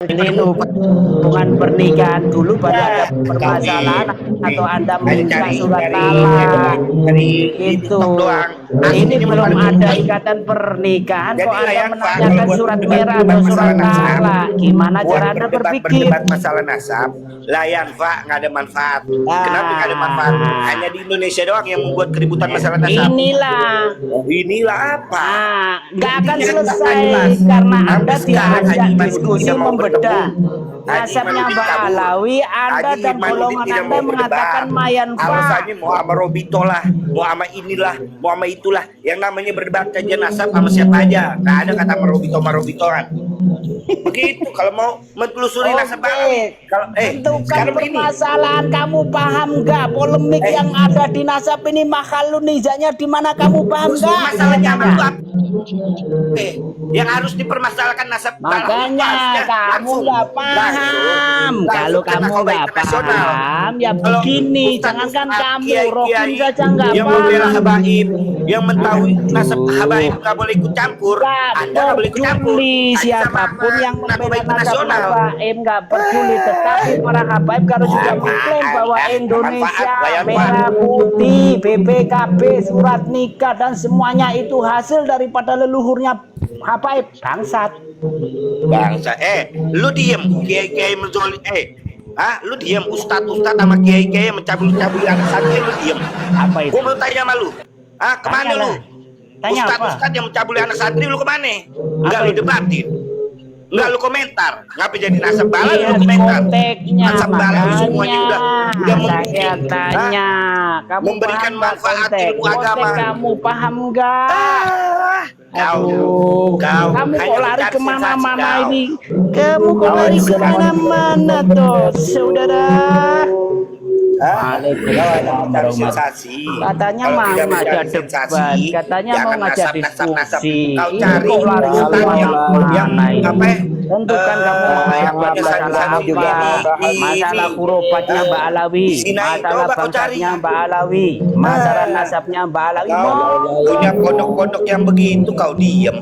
itu hubungan pernikahan dulu baru ada permasalahan atau Anda minta surat talak itu. Ini belum ada ikatan pernikahan kok Anda menanyakan surat merah atau surat talak. Gimana cara Anda berpikir? Berdebat masalah nasab, layan Pak, nggak ada manfaat. Kenapa nggak ada manfaat? Hanya di Indonesia doang yang membuat keributan masalah nasab. Inilah apa? Nggak akan selesai karena Anda diajak diskusi membedah nasabnya Mbak Alawi. Anda dan golongan Anda mengatakan Mayan Pak. Alasannya mau sama Robito lah, mau sama inilah, mau sama itulah. Yang namanya berdebat kajian nasab sama siapa aja. Nggak ada kata sama Robito kan. Begitu kalau mau menelusuri nasab kalau tentukan permasalahan kamu paham nggak polemik yang ada di nasab ini makhluk nizanya di mana kamu paham nggak? Masalahnya apa? Yang harus dipermasalahkan nasab. Makanya kamu nggak paham. Kalau kamu nggak paham ya begini, jangankan kamu, Rokin saja nggak paham. Yang membela habaib, yang mentahui nasab habaib nggak boleh ikut campur. Anda nggak boleh ikut campur. Siapapun yang membela nasab habaib nggak peduli, tetapi para habaib kalau sudah mengklaim bahwa Indonesia merah putih, BPKB, surat nikah dan semuanya itu hasil daripada leluhurnya habaib, bangsat. Lu diem, kiai menjoli, lu diem, ustad sama kiai mencabul-cabul anak santri, lu diem. Apa itu? Gua mau tanya sama lu, kemana lu? Ustad yang mencabuli anak santri, lu kemana? Enggak lu debatin, enggak lu komentar. Ngapa jadi nasab bala lu komentar? Nasab bala semuanya udah tanya. Kamu memberikan manfaat ilmu agama. Kamu paham enggak? Kamu kok lari kemana-mana ini? Kamu kok lari kemana-mana tuh, saudara? Katanya mau ngajak debat, katanya mau ngajak diskusi. Kau cari yang apa? Tentukan kamu mau debat masalah apa? Masalah kurobatnya Mbak Alawi, masalah bangsatnya Mbak Alawi, masalah nasabnya Mbak Alawi. Punya kodok-kodok yang begitu kau diem.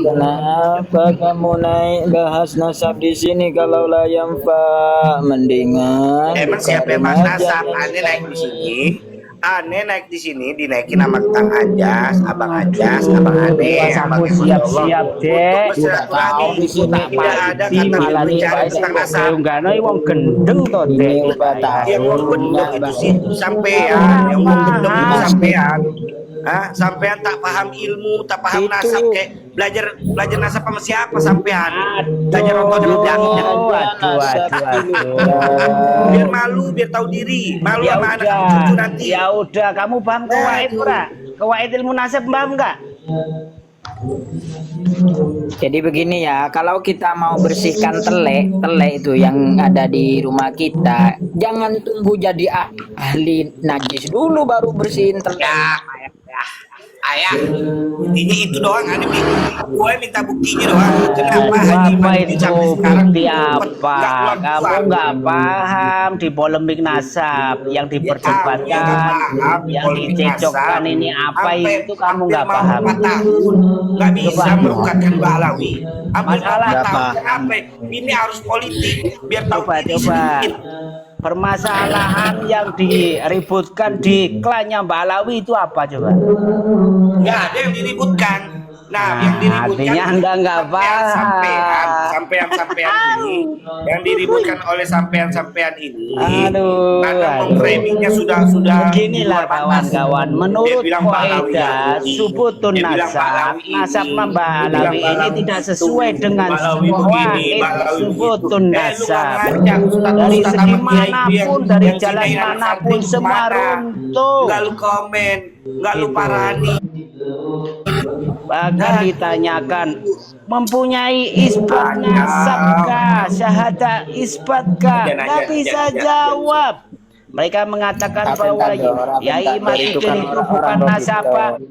Kenapa kamu naik bahas nasab di sini kalau layam Pak? Mendingan. Emang siapa yang bahas nasab? Aneh naik di sini. Aneh naik di sini dinaikin sama Kang Anjas, Abang Anjas, Abang Aneh. Aku siap-siap dek. Tahu di sini tidak ada kata bicara tentang nasab. Enggak ada wong gendeng toh dek. Yang mau gendeng itu sih sampean, yang mau gendeng itu sampean. Sampean tak paham ilmu, tak paham nasab, kayak belajar nasab sama siapa sampean? Belajar nonton belakangnya. Biar malu, biar tahu diri. Malu sama anak cucu nanti. Ya udah, kamu paham kawaid ora? Kawaid ilmu nasab paham enggak? Jadi begini ya, kalau kita mau bersihkan telek itu yang ada di rumah kita, jangan tunggu jadi ahli najis dulu baru bersihin telek. Ayah, intinya itu doang. Gue minta buktinya doang. Kenapa Haji Apa itu sekarang bukti apa? Kamu nggak paham di polemik nasab yang diperdebatkan, yang dicecokkan ini apa itu kamu nggak paham? Nggak bisa merupakan Mbak Alawi. Masalah tahu kenapa? Ini harus politik biar tahu sedikit. Permasalahan yang diributkan di klannya Mbak Alawi itu apa coba? Nggak ada yang diributkan. Yang diributkan artinya enggak paham. Sampean ini yang diributkan oleh sampean ini. Karena Aduh. framingnya sudah Beginilah kawan-kawan, menurut kaidah subutun nasab Mbak Alawi ini tidak sesuai dengan qawaid subutun nasab. Dari segi manapun, dari jalan manapun, semua runtuh. Nggak lu komen, nggak lu parani. Bahkan ditanyakan mempunyai isbat nasabkah, syahadat isbatkah, nggak bisa jawab. Mereka mengatakan bahwa Yai Matuddin itu bukan nasabah,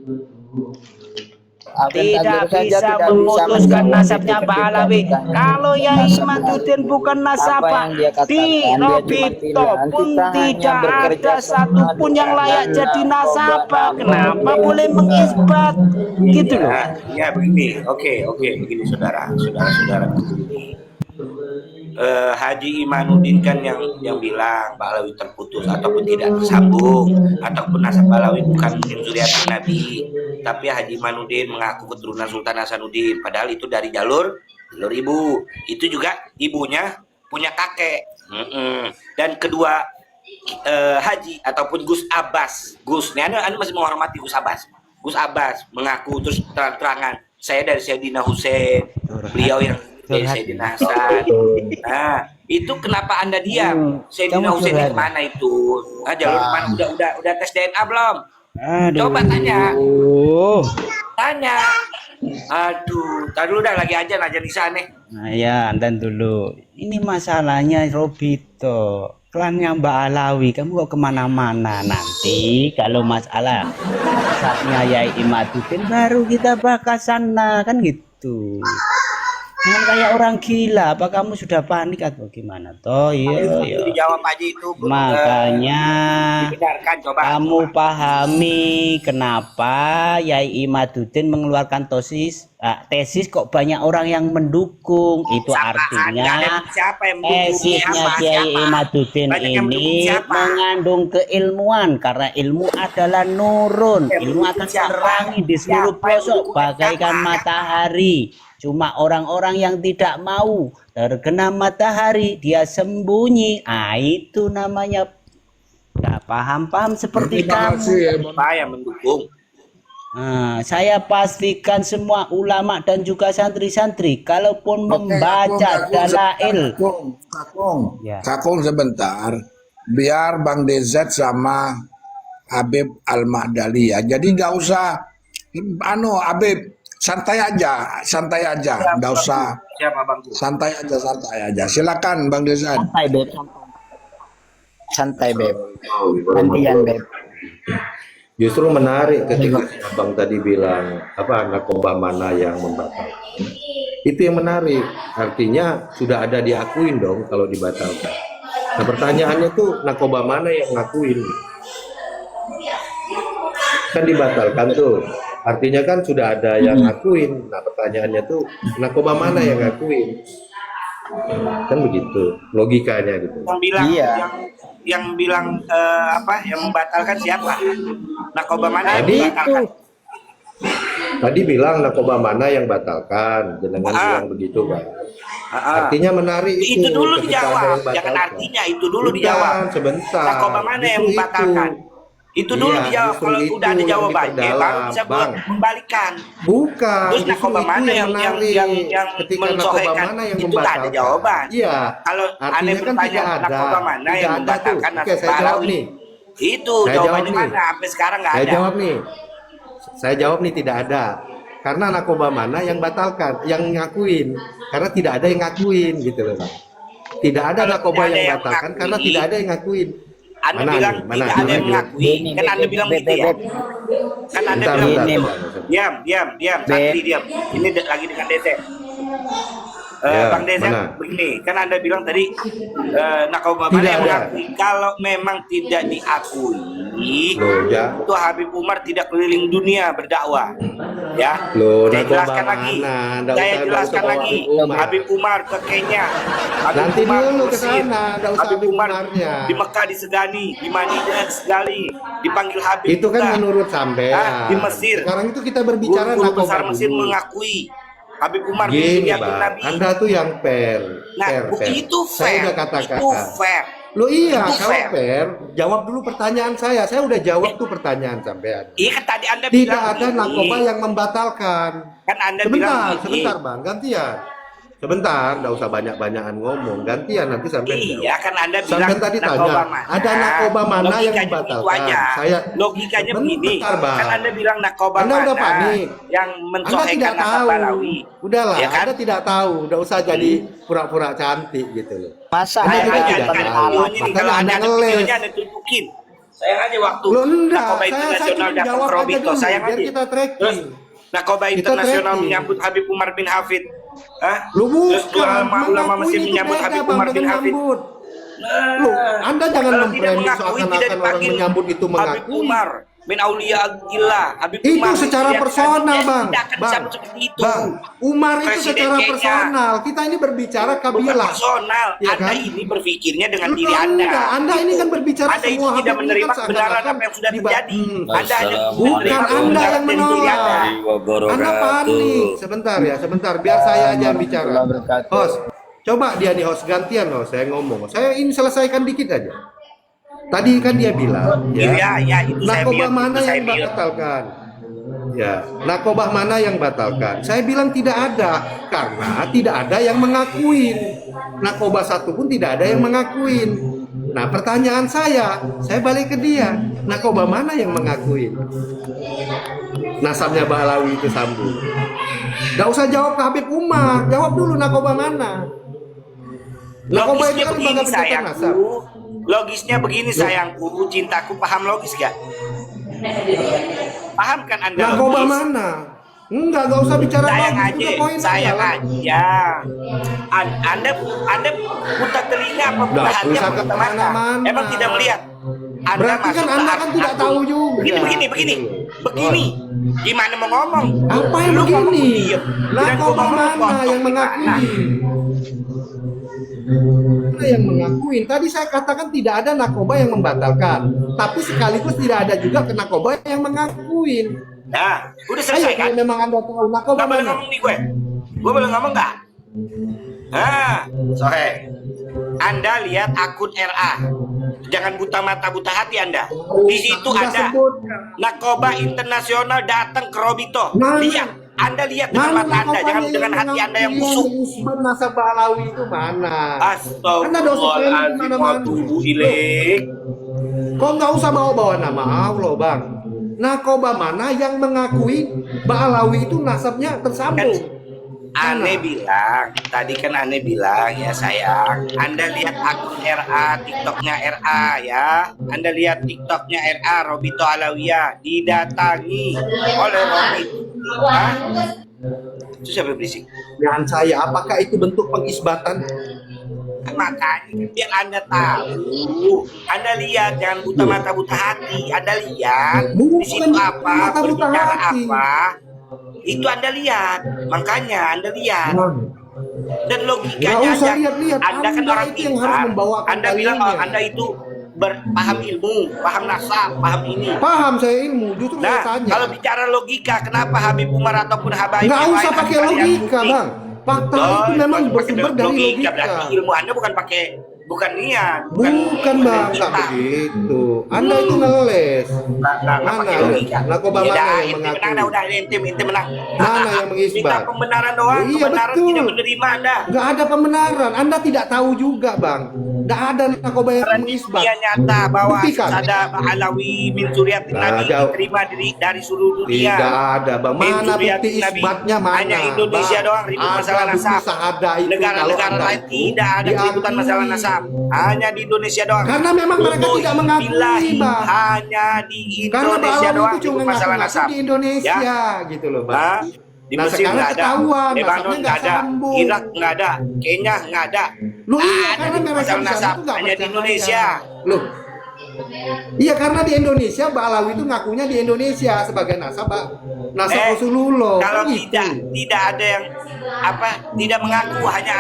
tidak bisa memutuskan nasabnya Mbak Alawi. Kalau Yai Matuddin bukan nasabah, di Robito pun tidak ada satupun yang layak jadi nasabah. Kenapa boleh mengisbat? Gitu loh. Ya begini, oke, begini saudara. Haji Imanuddin kan yang bilang Balawi terputus ataupun tidak tersambung ataupun nasab Balawi bukan min zuriatin Nabi, tapi Haji Imanuddin mengaku keturunan Sultan Hasanuddin, padahal itu dari jalur ibu. Itu juga ibunya punya kakek. Dan kedua, Haji ataupun Gus Abbas, Anda masih menghormati Gus Abbas. Gus Abbas mengaku terus terang-terangan, saya dari Sayyidina Husain, beliau yang dari Sayyidina Hasan. Nah, itu kenapa Anda diam? Sayyidina Husain yang mana itu? Jalur mana? Udah tes DNA belum? Coba tanya. Aduh, tadi udah lagi aja di sana. Nah ya, dan dulu. Ini masalahnya Robito. Klannya Mbak Alawi, kamu kok kemana-mana. Nanti kalau masalahnya Yai Imaduddin baru kita bahas sana, kan gitu. Jangan kayak orang gila. Apa kamu sudah panik atau gimana? Toh iya. Dijawab aja itu. Makanya coba. Kamu pahami kenapa Yai Imaduddin mengeluarkan tesis kok banyak orang yang mendukung. Itu artinya tesisnya Yai Imaduddin ini mengandung keilmuan, karena ilmu adalah nurun. Ilmu akan terangi di seluruh pelosok bagaikan matahari. Cuma orang-orang yang tidak mau terkena matahari, dia sembunyi. Itu namanya tidak paham seperti kamu. Saya mendukung. Saya pastikan semua ulama dan juga santri-santri, kalaupun membaca dalail. Kakung sebentar, biar Bang DZ sama Habib Al-Mahdali ya. Jadi nggak usah, Habib. Santai aja, nggak usah. Siapa Bang? Santai aja. Silakan Bang Dezan. Santai Beb. Gantian Beb. Justru menarik ketika Abang tadi bilang narkoba mana yang membatalkan. Itu yang menarik. Artinya sudah ada diakuin dong kalau dibatalkan. Nah pertanyaannya tuh narkoba mana yang ngakuin? Kan dibatalkan tuh. Artinya kan sudah ada yang ngakuin. Nah pertanyaannya tuh narkoba mana yang ngakuin? Kan begitu logikanya gitu. Yang bilang yang membatalkan siapa? Narkoba mana yang membatalkan? Tadi bilang narkoba mana yang batalkan, jenengan bilang begitu Pak. Artinya menarik itu dulu dijawab. Jangan artinya itu dulu dijawab. Sebentar. Narkoba mana yang membatalkan? Itu dulu dijawab. Kalau udah ada jawabannya baru bisa membalikan. Bukan. Terus narkoba mana yang mensohekan itu nggak ada jawaban. Iya. Kalau aneh kan bertanya narkoba mana yang membatalkan Oke, saya jawab nih. Itu jawabannya mana? Sampai sekarang nggak ada. Saya jawab nih tidak ada. Karena narkoba mana yang batalkan, yang ngakuin. Karena tidak ada yang ngakuin gitu loh. Tidak ada narkoba yang batalkan karena tidak ada yang ngakuin. Anda bilang tidak ada yang mengakui, kan Anda bilang begitu ya? Kan Anda bilang diam, santri diam. Ini lagi dengan DT. Bang Deza, begini, kan Anda bilang tadi narkoba mana yang mengakui. Kalau memang tidak diakui, itu Habib Umar tidak keliling dunia berdakwah. Ya, saya jelaskan lagi. Habib Umar ke Kenya, Habib Umar ke Mesir, Habib Umar di Mekah disegani, di Madinah disegani, dipanggil Habib. Itu kan menurut sampean. Di Mesir. Sekarang itu kita berbicara narkoba besar Mesir mengakui Habib Umar gini Bang, Anda tuh yang fair. Itu fair. Saya udah katakan. Itu fair. Loh iya, kalau fair, jawab dulu pertanyaan saya. Saya udah jawab tuh pertanyaan sampean. Iya kan tadi Anda tidak bilang ada narkoba yang membatalkan. Kan Anda bilang sebentar Bang, gantian. Sebentar, nggak usah banyak-banyakan ngomong. Gantian nanti sampai iya kan Anda bilang tadi tanya, ada narkoba mana yang membatalkan? Saya logikanya begini. Kan Anda bilang narkoba Anda udah mana panik. yang mensohekan nasab Balawi. Udahlah, ya kan? Anda tidak tahu, nggak usah jadi pura-pura cantik gitu loh. Masa Anda juga tidak tahu. Kalau Anda videonya Anda tunjukin. Sayang aja waktu. Loh enggak, narkoba internasional datang ke Robito. Sayang aja. Kita tracking. Narkoba internasional menyambut Habib Umar bin Hafid. Terus ulama Mesir menyambut Habib Umar bin Hafid. Anda jangan mempremi seakan-akan orang menyambut itu mengakui. Habib Umar min aulia illah. Habib Itu Umar secara ya, personal, Bang. Tidak akan Bang, disambut seperti itu. Bang, Umar itu Presiden secara kayaknya. personal. Kita ini berbicara Bukan kabilah. personal. Ya Anda kan? ini berpikirnya dengan diri Enggak, Anda. Anda ini kan berbicara Anda itu semua tidak Habib menerima ini kan kebenaran seakan-akan apa yang sudah diba- terjadi. Anda hanya Bukan menerima Anda kebenaran yang dari diri menolak. Anda. Anda panik. Sebentar ya, sebentar. Biar saya aja yang bicara. Host, coba dia nih host gantian host. Saya ngomong. Saya ini selesaikan dikit aja. Tadi kan dia bilang, Ya, itu saya narkoba mute, mana itu saya yang mute. batalkan? Ya, narkoba mana yang batalkan? Saya bilang tidak ada, karena tidak ada yang mengakuin. Narkoba satu pun tidak ada yang mengakuin. Nah, pertanyaan saya balik ke dia, narkoba mana yang mengakuin? Nasabnya Balawi itu sambung. Gak usah jawab ke Habib Umar, jawab dulu narkoba mana. Narkoba itu Logisnya kan begini lembaga pencatatan nasab. sayangku. Logisnya begini sayangku, cintaku, paham logis gak? Paham kan Anda Narkoba logis? mana? Enggak, gak usah bicara Sayang logis, aja, udah poin sayang aja. aja. Anda buta telinga apa buta Nggak hati usah apa buta mata? kemana-mana. Emang tidak melihat? Anda Berarti kan masuk Anda ke kan tidak akun. tahu juga. Begini. Gimana mau ngomong? Apa yang Lu ngomong begini? diem. Narkoba Gua ngomong mana potong yang gimana? mengakui? Mana yang mengakui? Tadi saya katakan tidak ada narkoba yang membatalkan, tapi sekaligus tidak ada juga ke narkoba yang mengakui. Nah, udah Ayo, selesai kan? kalau memang Anda tahu narkoba Gak boleh mana? ngomong nih gue. Gue boleh ngomong gak? Nah, Sohe, Anda lihat akun RA. Jangan buta mata buta hati Anda. Di situ Sudah ada sebutkan. narkoba internasional datang ke Robito. Mana? Lihat, Anda lihat dengan Mana mata Anda, jangan narkobanya dengan hati Anda yang mengakui busuk. Usman nasab Balawi itu mana? Anda dosa Astagfirullahaladzim wa atubu ilaik. Kok nggak usah bawa-bawa nama Allah, Bang? Narkoba mana yang mengakui Balawi itu nasabnya tersambung? Ane bilang, tadi kan Ane bilang ya sayang, Anda lihat akun RA, TikToknya RA ya, Anda lihat TikToknya RA, Robito Alawiyah, didatangi oleh Robito. Hah? Itu siapa yang berisik? Dengan saya, apakah itu bentuk pengisbatan? Makanya biar Anda tahu, Anda lihat, jangan buta mata buta hati, Anda lihat di situ apa, Bukan buta berbicara hati. apa, itu Anda lihat, makanya Anda lihat. Dan Nggak logikanya usah aja, lihat-lihat. Anda kan Anda orang itu yang harus pintar. membawakan Anda bilang dalilnya. Anda itu paham ilmu, paham nasab, paham ini. Paham saya ilmu, justru saya Nah, tanya. kalau bicara logika, kenapa Habib Umar ataupun Habaib Nggak yang usah lain pakai ada yang logika, bukti? Bang. Fakta Oh, itu memang pakai bersumber dari logika. Berarti ilmu Anda bukan pakai, bukan niat, Bukan, Bang, nggak kita. begitu. Anda itu ngeles. Nggak Mana? pakai logika. Narkoba Ya mana dah, yang ente mengakui? menang, udah ente menang. Mana yang mengisbat? Minta pembenaran doang, Iya, kebenaran betul. tidak menerima Anda. Nggak ada pembenaran. Anda tidak tahu juga, Bang. Nggak ada narkoba yang Karena mengisbat. dia nyata bahwa Buktikan. ada Alawi bin Suriatin Nah, Nabi jauh. diterima dari seluruh dunia. Tidak ada, Bang. Bin Mana bukti Suriatin Nabi. isbatnya mana? Hanya Indonesia Bang? doang ribut Ada masalah bukti nasab. sahada itu kalau Negara-negara Anda lain itu tidak ada keributan diakui. masalah nasab. Hanya di Indonesia doang. Karena memang mereka tidak mengakui, Billahi, Bang. hanya di Karena Indonesia Balawi doang itu cuma ribut masalah ngaku-ngaku nasab. di Indonesia Ya? gitu loh, Bang. Hah? Di Nah, Mesir sekarang nggak ada, ketahuan, Lebanon nasabnya nggak nggak ada, sambung. Irak nggak ada, Kenya nggak ada. Loh, iya, Ada karena di mereka masalah di sana nasab, tuh nggak hanya di percaya. Indonesia. Loh, iya karena di Indonesia Balawi itu ngakunya di Indonesia sebagai nasab Rasulullah. Kalau Kan gitu. tidak ada yang tidak mengaku, hanya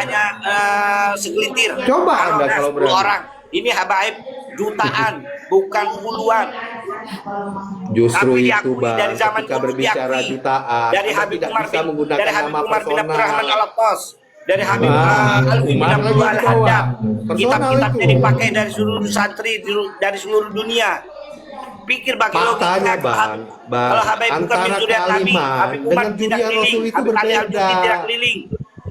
segelintir. Coba Anda ada kalau 10 berani. orang, ini habaib jutaan, bukan puluhan. Justru Tapi itu, diakui Bang, dari zaman ketika dulu berbicara diakui. jutaan, Dari Anda Habib tidak Umar bisa menggunakan dari Habib nama Umar bin Abdurrahman personal. Al-Attas, dari Habib Alwi bin Umar Abdul lagi dibawa. Al-Haddad. Personal Kitab-kitabnya itu. dipakai dari seluruh santri dari seluruh dunia. Pikir bagi Faktanya, Bang, kalau Habib bukan antara bin Suriat Nabi, kalimat Habib Umar dengan tidak Julian keliling, Rasul itu Habib Ali Al-Judi berbeda. tidak keliling,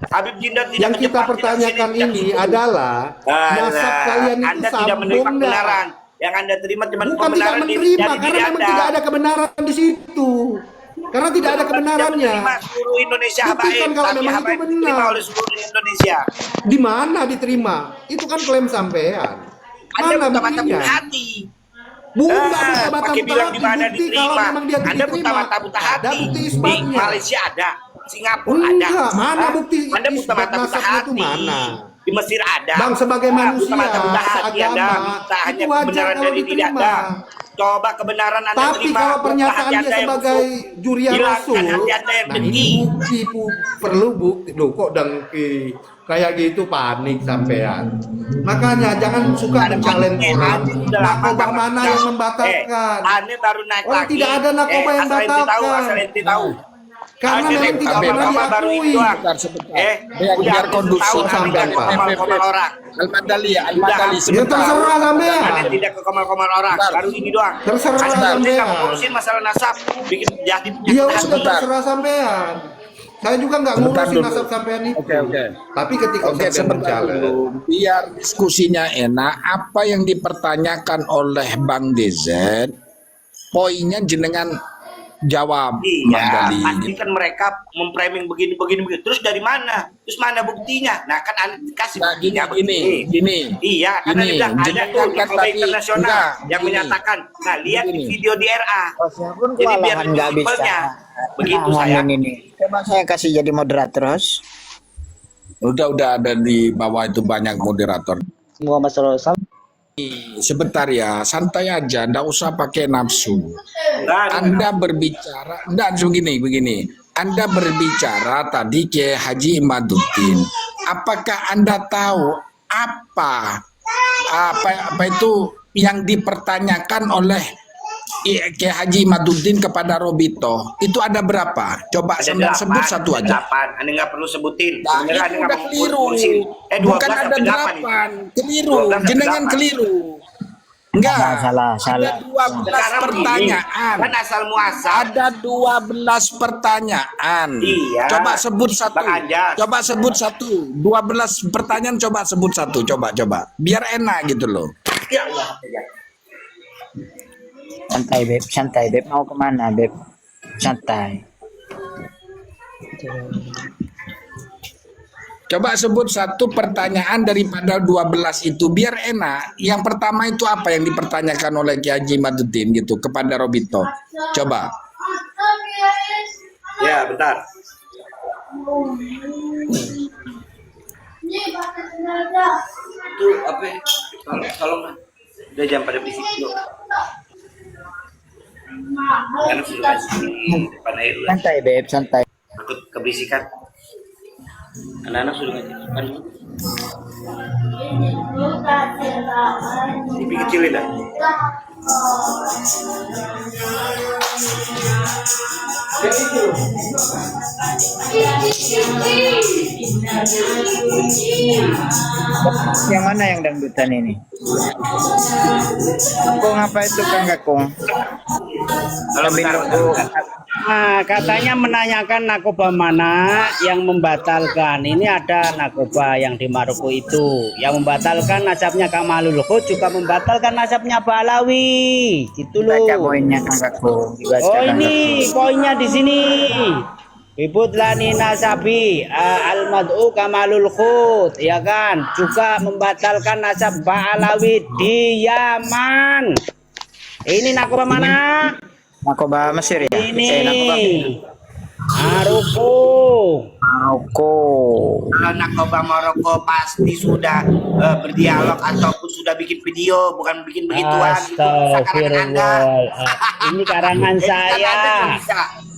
Habib Jindar tidak Yang ke kita Jepang, pertanyakan tidak ini sini, tidak adalah nasab kalian itu Anda tidak menerima sambung nggak? kebenaran. Yang Anda terima cuma Bukan tidak pembenaran menerima, dari karena diri memang Anda. tidak ada kebenaran di situ. Karena tidak ada kebenarannya. Tidak menerima seluruh Indonesia Buktikan habaib, kalau tapi memang itu habaib benar. diterima oleh seluruh Indonesia. Di mana diterima? Itu kan klaim sampean. Anda Mana buta-mata buktinya? buta hati. Bukan pakai buta-mata bilang hati. di mana Bukti kalau diterima. memang dia Anda diterima. buta-mata buta hati. Ada bukti Di isbatnya. Malaysia ada, Singapura Enggak, ada. mana Hah? bukti Anda isbat buta-mata buta nasabnya itu hati. mana? Di Mesir ada. Bang, sebagai manusia, buta-mata buta hati Anda seagama, minta hanya itu wajar kebenaran kalau dari tidak diterima. ada. Coba kebenaran Anda Tapi terima. kalau pernyataan hati dia Anda yang sebagai busuk. jurian Hilangkan rasul, hati Anda yang nah dengki. ini bukti perlu bukti. Loh kok dengki kayak gitu panik sampean. Makanya jangan suka mencalon orang. Narkoba mana yang membatalkan? Ane baru naik Orang lagi. tidak ada narkoba yang asal ente tahu, batalkan. asal ente tahu. Karena Ane memang tidak pernah narkoba baru diakui. itu doang. Biar udah kondusif tahun sampai Ane ke komal-komal orang. Al-Madali ya, Udah Al-Madali Ya sebentar. terserah sampean. Ane tidak ke komal-komal orang. Baru ini doang. Terserah Ane sampean. nggak ngurusin masalah nasab, bikin jadi Iya udah hati. terserah sampean. Saya juga nggak ngurusin nasab sampean itu. Oke. Tapi ketika Oke, sampean sebentar mencalon, dulu. Biar diskusinya enak, apa yang dipertanyakan oleh Bang DZ, poinnya jenengan jawab, Iya, Madali. pasti kan mereka memframing begini. Terus dari mana? Terus mana buktinya? Nah kan Ane kasih Nah, buktinya begini. gini. Iya, karena Gini, bilang ada jenengan tuh kan narkoba tadi- internasional enggak, yang begini. menyatakan, nah lihat di Begini. video di RA. Bosnya pun Jadi biar kewalahan nggak bisa. simpelnya. Begitu saya. Nanganin ini. Coba saya kasih jadi moderator host. Udah ada di bawah itu banyak moderator. Muhammad SAW. Sebentar ya, santai aja, ndak usah pakai nafsu. Anda berbicara, ndak begini. Anda berbicara tadi ke Haji Imaduddin. Apakah Anda tahu apa itu yang dipertanyakan oleh Kiai Haji Imaduddin kepada Robito? Itu ada berapa? Coba Ada sambil sebut satu aja. 8. Ane nggak perlu sebutin. Nah, Sebenarnya Ane itu nggak udah mau keliru. ngurusin. 12 Bukan ada sampai 8 itu. 8. Keliru. 12 sampai Jenengan 8. keliru. Enggak. Salah. Ada 12 Sekarang pertanyaan. begini, kan asal muasal. Ada 12 pertanyaan. Iya. Coba sebut satu. Bang Anjas. Coba sebut satu. 12 pertanyaan coba sebut satu. Coba. Biar enak gitu loh. Ya Allah. Santai beb. Mau kemana beb? Santai. Coba sebut satu pertanyaan daripada 12 itu biar enak. Yang pertama itu apa yang dipertanyakan oleh Kiai Haji Imaduddin gitu kepada Robito? Coba. Ya, bentar. Itu apa? Tolong. Udah jam pada berisik dulu. Karena sudah di depan air lah. Santai beb, santai. Takut keberisikan. Anak-anak sudah ngajar. Lebih kecilin dah. Yang mana yang dangdutan ini? Kung apa itu Kang Kakung? Kalau bentar. Nah, katanya menanyakan narkoba mana yang membatalkan. Ini ada narkoba yang di Maroko itu. Yang membatalkan nasabnya Kamalul Khut juga membatalkan nasabnya Balawi. Gitu loh. Baca poinnya Kang Kakung. Oh ini poinnya di sini. Bibudlani nasabi al-mad'u Kamalul Khut, ya kan? Juga membatalkan nasab Balawi di Yaman. Ini narkoba mana? Narkoba Mesir ya? Ini Maroko. Maroko. Kalau narkoba Maroko pasti sudah berdialog ataupun sudah bikin video, bukan bikin begituan. Itu karangan Anda. Ini karangan saya.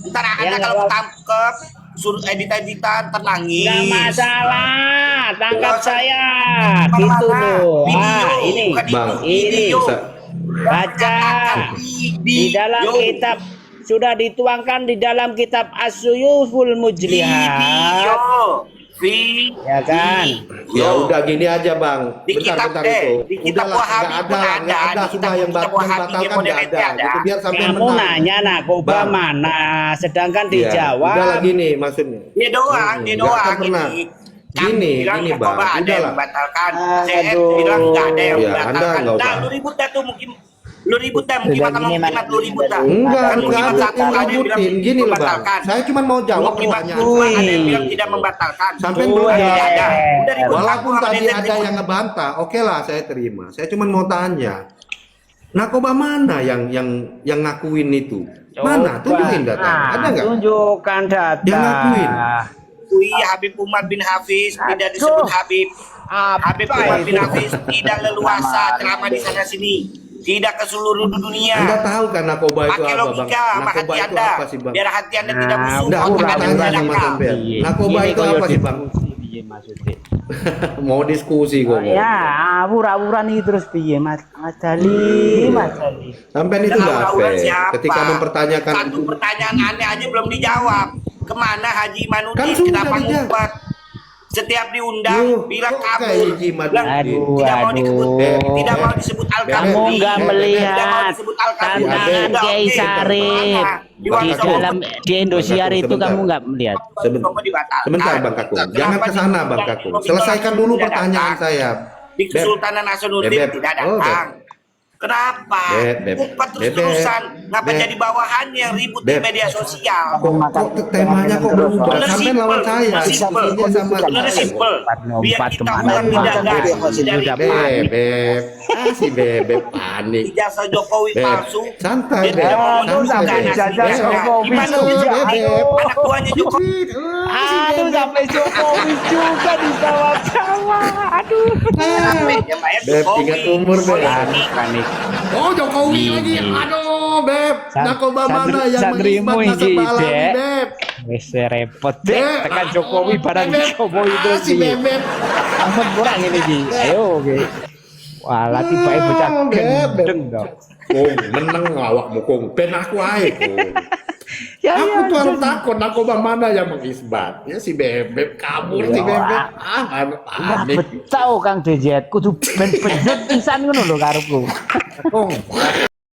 Ntar Anda kalau ketangkep, suruh edit-editan, terlangis. Nggak masalah, tangkap saya. Gitu loh. Ini. Bang, Ini. bisa- Baca di dalam kitab, sudah dituangkan di dalam kitab As-Suyuful Mujlihat, ya kan? Ya udah gini aja bang. Di kitab di kitab Wahabi pun ada, di sudah yang kitab Wahabi batalkan model nggak itu ada. ada. Gitu, biar sampai Kamu nanya narkoba Bang. mana, sedangkan Iya, udah dijawab. lagi nih maksudnya. Dia doang Nggak akan pernah. Kami bilang Gini, narkoba Bang, ada yang udahlah. membatalkan. Saya Aduh. bilang nggak ada yang Ya, membatalkan. Anda nggak usah. Nah, lu ribut dah tuh mungkin. Lu ribut dah mungkin Sudah sama gini, mungkin Mas. lu ribut dah. Enggak Kan mungkin ada satu ada yang bilang ributin. Gini loh bang. membatalkan. Saya cuma mau jawab Mungkin pertanyaan. ada yang bilang tidak membatalkan. Sampai Tuh, dulu eh. ada. Udah ribut Walaupun sama tadi Netizen ada ribut. yang ngebantah, oke lah saya terima. Saya cuma mau tanya, narkoba mana yang ngakuin itu? Mana? Tunjukin data. Nah, Ada nggak? tunjukkan data. Yang ngakuin. Iya, Habib Umar bin Hafiz tidak disebut Habib. Habib Apa Umar bin itu? Hafiz tidak leluasa ceramah di sana sini. tidak ke seluruh dunia. Anda tahu kan narkoba itu Pakai apa, Bang? logika sama Narkoba hati itu Anda, apa sih, Bang? biar hati Anda tidak Nah, busuk. Enggak, aku otak mau Anda tanya tidak sama nakal. sampean. Iya. Narkoba Ini itu koyo apa sih, Bang? piye maksudnya? Mau diskusi kok. Ya, awur-awuran iki terus piye, Mas? Mas Dali, Mas Dali. Sampean itu enggak Awur-awuran fair. siapa? Ketika mempertanyakan Satu itu, pertanyaan aneh aja belum dijawab. Kemana Haji Kan Imanuddin? sudah Kenapa dijawab. ngumpet? Setiap diundang Loh, bilang kok kabur, kayak Haji bilang Imanuddin? tidak mau disebut, Aduh. tidak mau disebut Al Kamu Kamu Kabir. nggak Beb, melihat tidak mau disebut Al Kabir. tantangan Udah, Kiai oke. Sarif Mana? di Wangi dalam Sopo. di Indosiar itu Sebentar. kamu nggak melihat. Sopo dibatalkan. Sebentar Bang Kakung, jangan Kenapa ke sana Bang diundang Kakung. Robi Selesaikan Tolak dulu tidak pertanyaan datang? saya. Di Kesultanan Hasanuddin Beb. tidak Oh, Beb. datang. Kenapa? Beb. Ngumpet Beb. terus-terusan. Ngapa Beb. jadi bawahannya ribut di Beb. media sosial? Kok temanya kok berubah? Bener Sampai lawan saya. simpel. Diskusinya sama Bener simpel. Biar Lompat kita kemana? ulang tidak gas. Sudah panik. Bebek, si bebek panik. Ijazah Jokowi Beb, palsu. santai Dia Beb, tidak mau santai menunjukkan Beb. hasilnya. Jokowi Gimana palsu, bisa Beb. anak buahnya Jokowi? Aduh, sampai Jokowi juga dijawab-jawab. Aduh. Sampai ya Pak ya, Beb, Jokowi. ingat umur, Beb. Politik. Panik. Oh Jokowi lagi, aduh Beb, narkoba mana yang Santrimu mengisbat iki, nasab alami Dek. Beb? Wes repot deh. Beb, Tekan Jokowi barang Beb. Jokowi itu Si Bebek. Ampun kurang ini Ji. Ayo oke. Walah tiba bocah Beb. gendeng dong. Kung, meneng awakmu Kung, ben aku ae Kung. Ya, Aku tuh harus jadi- takut narkoba mana yang mengisbat. Ya si Bebek kabur si Ya, Bebek. Wah, Panik. betau Kang DZ kudu ben bener pisan ngono lho karepku. Kung,